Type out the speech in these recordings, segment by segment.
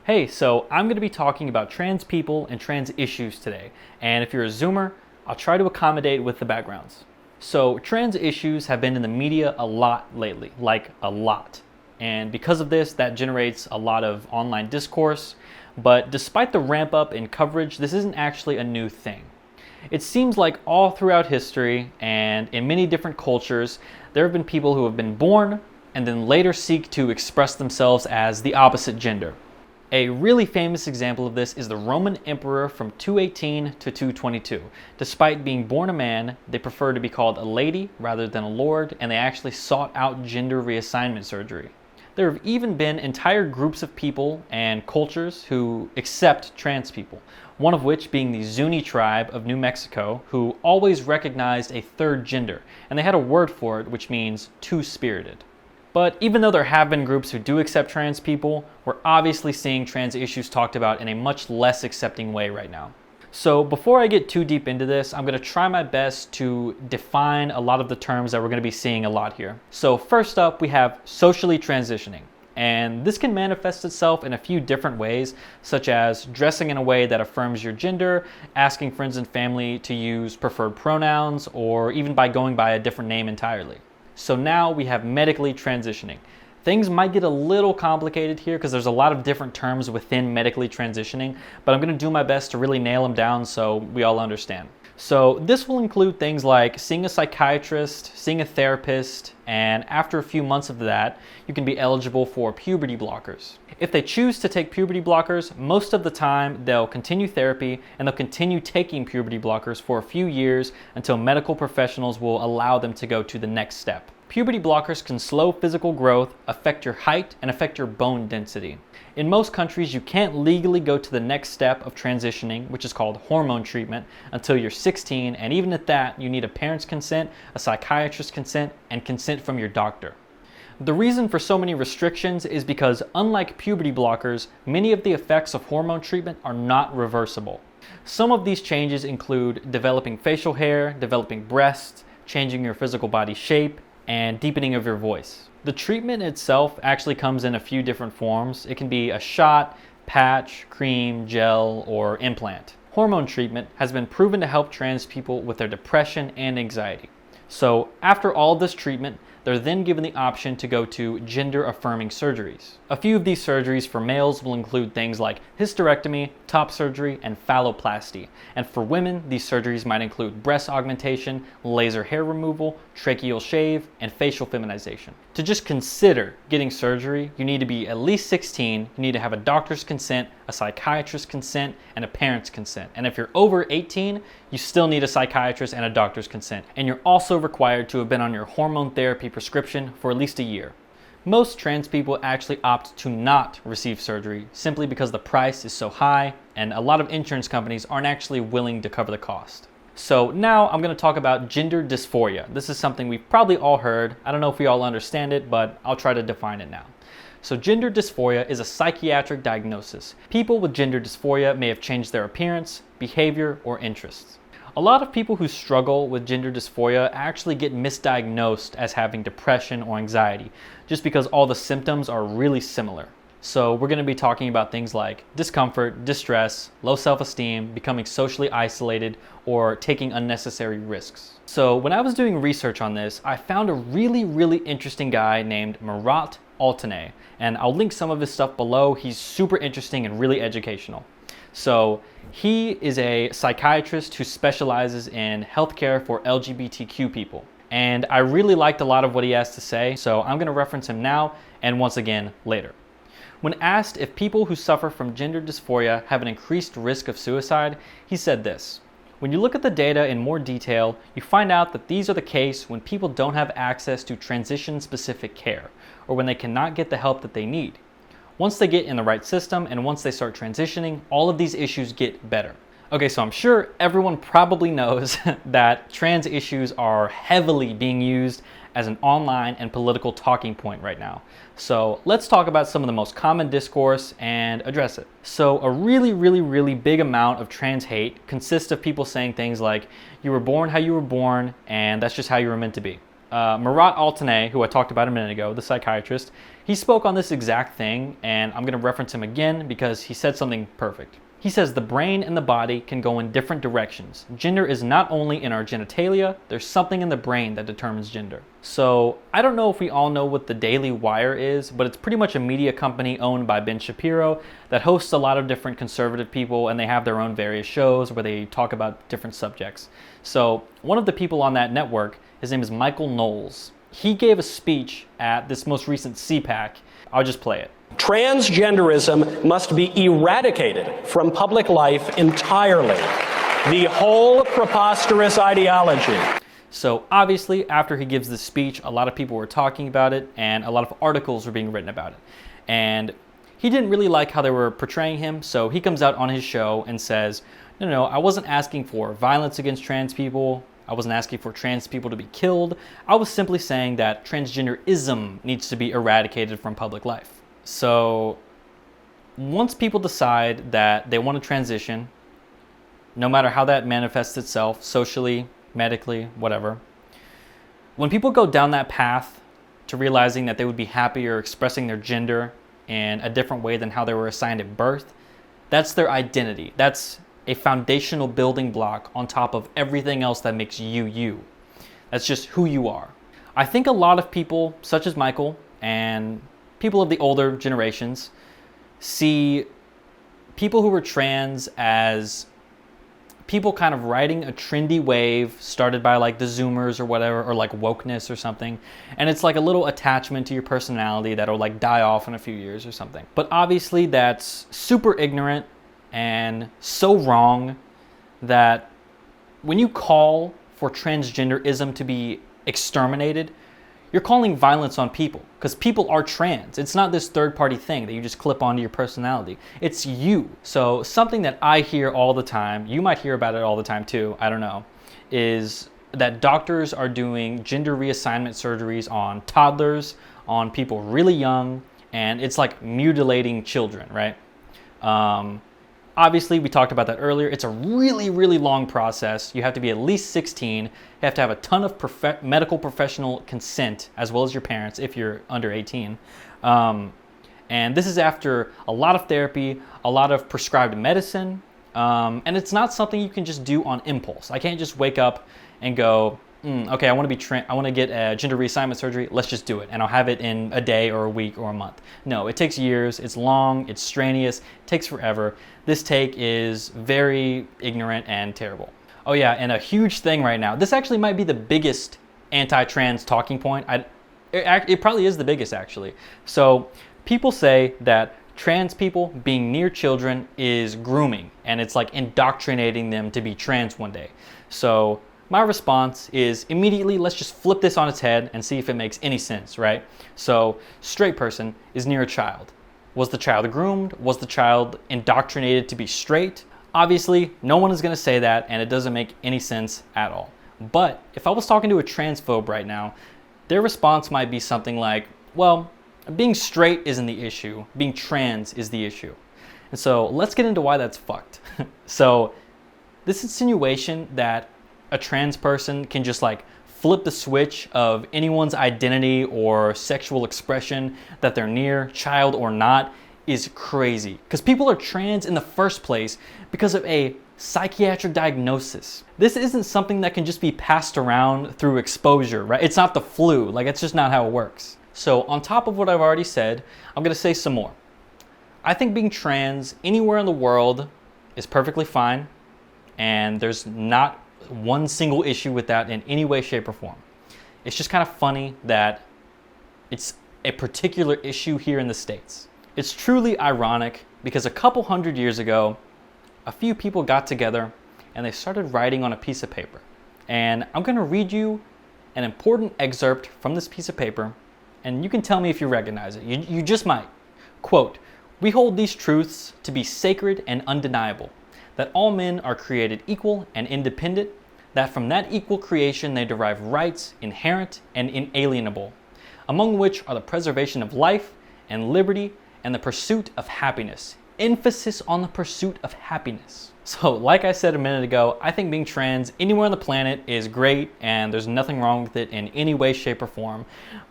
Hey, so I'm going to be talking about trans people and trans issues today. And if you're a Zoomer, I'll try to accommodate with the backgrounds. So trans issues have been in the media a lot lately, like a lot. And because of this, that generates a lot of online discourse. But despite the ramp up in coverage, this isn't actually a new thing. It seems like all throughout history and in many different cultures, there have been people who have been born and then later seek to express themselves as the opposite gender. A really famous example of this is the Roman emperor from 218 to 222. Despite being born a man, they preferred to be called a lady rather than a lord, and they actually sought out gender reassignment surgery. There have even been entire groups of people and cultures who accept trans people, one of which being the Zuni tribe of New Mexico, who always recognized a third gender, and they had a word for it which means two-spirited. But even though there have been groups who do accept trans people, we're obviously seeing trans issues talked about in a much less accepting way right now. So before I get too deep into this, I'm going to try my best to define a lot of the terms that we're going to be seeing a lot here. So first up, we have socially transitioning. And this can manifest itself in a few different ways, such as dressing in a way that affirms your gender, asking friends and family to use preferred pronouns, or even by going by a different name entirely. So now we have medically transitioning. Things might get a little complicated here because there's a lot of different terms within medically transitioning, but I'm going to do my best to really nail them down so we all understand. So this will include things like seeing a psychiatrist, seeing a therapist, and after a few months of that, you can be eligible for puberty blockers. If they choose to take puberty blockers, most of the time they'll continue therapy and they'll continue taking puberty blockers for a few years until medical professionals will allow them to go to the next step. Puberty blockers can slow physical growth, affect your height, and affect your bone density. In most countries, you can't legally go to the next step of transitioning, which is called hormone treatment, until you're 16, and even at that, you need a parent's consent, a psychiatrist's consent, and consent from your doctor. The reason for so many restrictions is because, unlike puberty blockers, many of the effects of hormone treatment are not reversible. Some of these changes include developing facial hair, developing breasts, changing your physical body shape, and deepening of your voice. The treatment itself actually comes in a few different forms. It can be a shot, patch, cream, gel, or implant. Hormone treatment has been proven to help trans people with their depression and anxiety. So after all this treatment, they're then given the option to go to gender-affirming surgeries. A few of these surgeries for males will include things like hysterectomy, top surgery, and phalloplasty. And for women, these surgeries might include breast augmentation, laser hair removal, tracheal shave, and facial feminization. To just consider getting surgery, you need to be at least 16, you need to have a doctor's consent, a psychiatrist's consent, and a parent's consent. And if you're over 18, you still need a psychiatrist and a doctor's consent. And you're also required to have been on your hormone therapy prescription for at least a year. Most trans people actually opt to not receive surgery simply because the price is so high and a lot of insurance companies aren't actually willing to cover the cost. So now I'm going to talk about gender dysphoria. This is something we've probably all heard. I don't know if we all understand it, but I'll try to define it now. So gender dysphoria is a psychiatric diagnosis. People with gender dysphoria may have changed their appearance, behavior, or interests. A lot of people who struggle with gender dysphoria actually get misdiagnosed as having depression or anxiety, just because all the symptoms are really similar. So we're going to be talking about things like discomfort, distress, low self-esteem, becoming socially isolated, or taking unnecessary risks. So when I was doing research on this, I found a really interesting guy named Murat Altanay, and I'll link some of his stuff below. He's super interesting and really educational. So he is a psychiatrist who specializes in healthcare for LGBTQ people. And I really liked a lot of what he has to say, so I'm going to reference him now and once again later. When asked if people who suffer from gender dysphoria have an increased risk of suicide, he said this: "When you look at the data in more detail, you find out that these are the case when people don't have access to transition-specific care, or when they cannot get the help that they need. Once they get in the right system and once they start transitioning, all of these issues get better." Okay, so I'm sure everyone probably knows that trans issues are heavily being used as an online and political talking point right now. So let's talk about some of the most common discourse and address it. So a really big amount of trans hate consists of people saying things like, "You were born how you were born, and that's just how you were meant to be." Murat Altanay, who I talked about a minute ago, the psychiatrist, he spoke on this exact thing, and I'm going to reference him again because he said something perfect. He says the brain and the body can go in different directions. Gender is not only in our genitalia, there's something in the brain that determines gender. So I don't know if we all know what the Daily Wire is, but it's pretty much a media company owned by Ben Shapiro that hosts a lot of different conservative people, and they have their own various shows where they talk about different subjects. So one of the people on that network, his name is Michael Knowles. He gave a speech at this most recent CPAC. I'll just play it. Transgenderism must be eradicated from public life entirely. The whole preposterous ideology. So obviously, after he gives this speech, a lot of people were talking about it, and a lot of articles were being written about it. And he didn't really like how they were portraying him, so he comes out on his show and says, no, I wasn't asking for violence against trans people. I wasn't asking for trans people to be killed. I was simply saying that transgenderism needs to be eradicated from public life. So once people decide that they want to transition, no matter how that manifests itself, socially, medically, whatever, when people go down that path to realizing that they would be happier expressing their gender in a different way than how they were assigned at birth, that's their identity. That's a foundational building block on top of everything else that makes you you. That's just who you are. I think a lot of people, such as Michael and people of the older generations, see people who were trans as people kind of riding a trendy wave started by like the Zoomers or whatever, or like wokeness or something. And it's like a little attachment to your personality that'll like die off in a few years or something. But obviously that's super ignorant and so wrong that when you call for transgenderism to be exterminated, you're calling violence on people, because people are trans. It's not this third-party thing that you just clip onto your personality. It's you. So something that I hear all the time, you might hear about it all the time too, I don't know, is that doctors are doing gender reassignment surgeries on toddlers, on people really young, and it's like mutilating children, right? Obviously, we talked about that earlier. It's a really, really long process. You have to be at least 16. You have to have a ton of medical professional consent, as well as your parents if you're under 18. And this is after a lot of therapy, a lot of prescribed medicine, and it's not something you can just do on impulse. I can't just wake up and go, okay, I want to get a gender reassignment surgery. Let's just do it, and I'll have it in a day or a week or a month. No, it takes years. It's long. It's strenuous. It takes forever. This take is very ignorant and terrible. Oh yeah, and a huge thing right now. This actually might be the biggest anti-trans talking point. It probably is the biggest actually. So people say that trans people being near children is grooming, and it's like indoctrinating them to be trans one day. So my response is immediately, let's just flip this on its head and see if it makes any sense, right? So, straight person is near a child. Was the child groomed? Was the child indoctrinated to be straight? Obviously, no one is going to say that, and it doesn't make any sense at all. But if I was talking to a transphobe right now, their response might be something like, well, being straight isn't the issue. Being trans is the issue. And so, let's get into why that's fucked. So, this insinuation that a trans person can just like flip the switch of anyone's identity or sexual expression that they're near, child or not, is crazy. Because people are trans in the first place because of a psychiatric diagnosis. This isn't something that can just be passed around through exposure, right? It's not the flu. Like, it's just not how it works. So on top of what I've already said, I'm going to say some more. I think being trans anywhere in the world is perfectly fine, and there's not one single issue with that in any way, shape, or form. It's just kind of funny that it's a particular issue here in the States. It's truly ironic because a couple hundred years ago, a few people got together and they started writing on a piece of paper. And I'm going to read you an important excerpt from this piece of paper, and you can tell me if you recognize it. You just might. Quote, "We hold these truths to be sacred and undeniable, that all men are created equal and independent, that from that equal creation they derive rights inherent and inalienable, among which are the preservation of life and liberty and the pursuit of happiness, emphasis on the pursuit of happiness. So like I said a minute ago, I think being trans anywhere on the planet is great and there's nothing wrong with it in any way, shape, or form.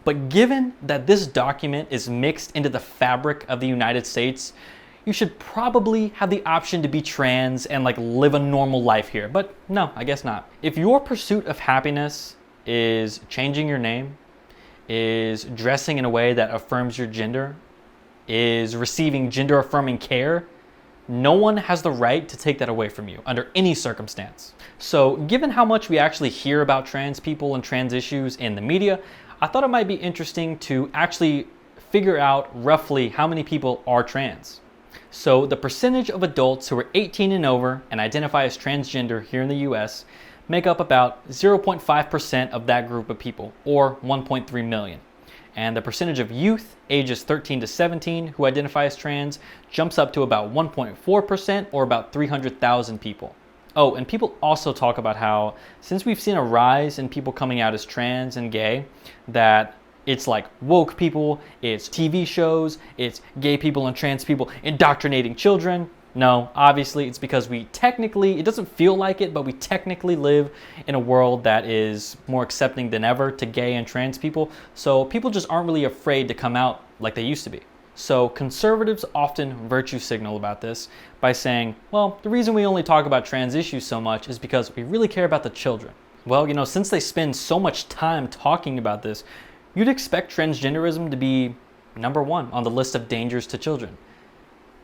But given that this document is mixed into the fabric of the United States, you should probably have the option to be trans and like live a normal life here. But no, I guess not. If your pursuit of happiness is changing your name, is dressing in a way that affirms your gender, is receiving gender affirming care, no one has the right to take that away from you under any circumstance. So given how much we actually hear about trans people and trans issues in the media, I thought it might be interesting to actually figure out roughly how many people are trans. So the percentage of adults who are 18 and over and identify as transgender here in the US make up about 0.5% of that group of people, or 1.3 million. And the percentage of youth ages 13 to 17 who identify as trans jumps up to about 1.4%, or about 300,000 people. Oh, and people also talk about how since we've seen a rise in people coming out as trans and gay, that it's like woke people, it's TV shows, it's gay people and trans people indoctrinating children. No, obviously it's because we technically, it doesn't feel like it, but we technically live in a world that is more accepting than ever to gay and trans people. So people just aren't really afraid to come out like they used to be. So conservatives often virtue signal about this by saying, well, the reason we only talk about trans issues so much is because we really care about the children. Well, you know, since they spend so much time talking about this, you'd expect transgenderism to be number one on the list of dangers to children.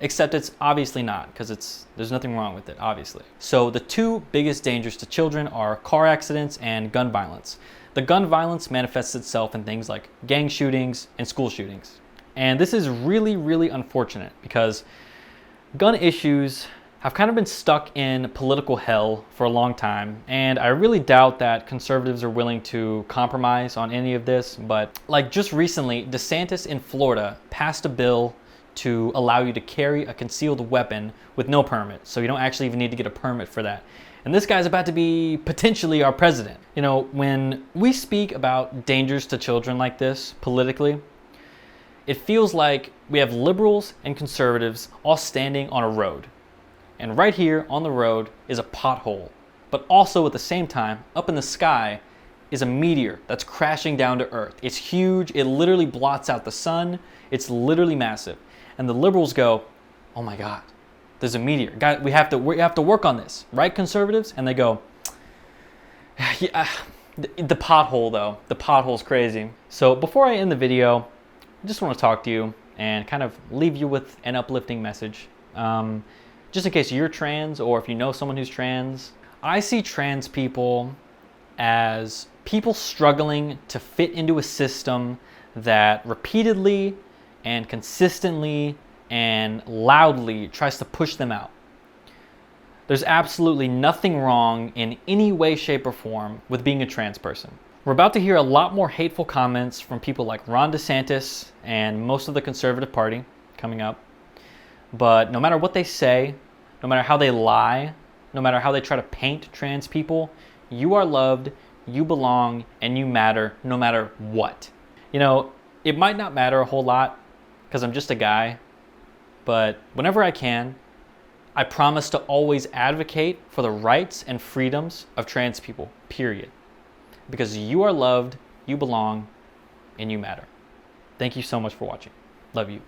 Except it's obviously not, because there's nothing wrong with it, obviously. So the two biggest dangers to children are car accidents and gun violence. The gun violence manifests itself in things like gang shootings and school shootings. And this is really, really unfortunate because gun issues have kind of been stuck in political hell for a long time. And I really doubt that conservatives are willing to compromise on any of this. But like just recently, DeSantis in Florida passed a bill to allow you to carry a concealed weapon with no permit. So you don't actually even need to get a permit for that. And this guy's about to be potentially our president. You know, when we speak about dangers to children like this politically, it feels like we have liberals and conservatives all standing on a road. And right here on the road is a pothole. But also at the same time, up in the sky is a meteor that's crashing down to Earth. It's huge. It literally blots out the sun. It's literally massive. And the liberals go, oh my God, there's a meteor. God, we have to work on this, right, conservatives? And they go, yeah, the pothole though, the pothole's crazy. So before I end the video, I just want to talk to you and kind of leave you with an uplifting message. Just in case you're trans or if you know someone who's trans, I see trans people as people struggling to fit into a system that repeatedly and consistently and loudly tries to push them out. There's absolutely nothing wrong in any way, shape, or form with being a trans person. We're about to hear a lot more hateful comments from people like Ron DeSantis and most of the conservative party coming up. But no matter what they say, no matter how they lie, no matter how they try to paint trans people, you are loved, you belong, and you matter no matter what. You know, it might not matter a whole lot because I'm just a guy, but whenever I can, I promise to always advocate for the rights and freedoms of trans people, period. Because you are loved, you belong, and you matter. Thank you so much for watching. Love you.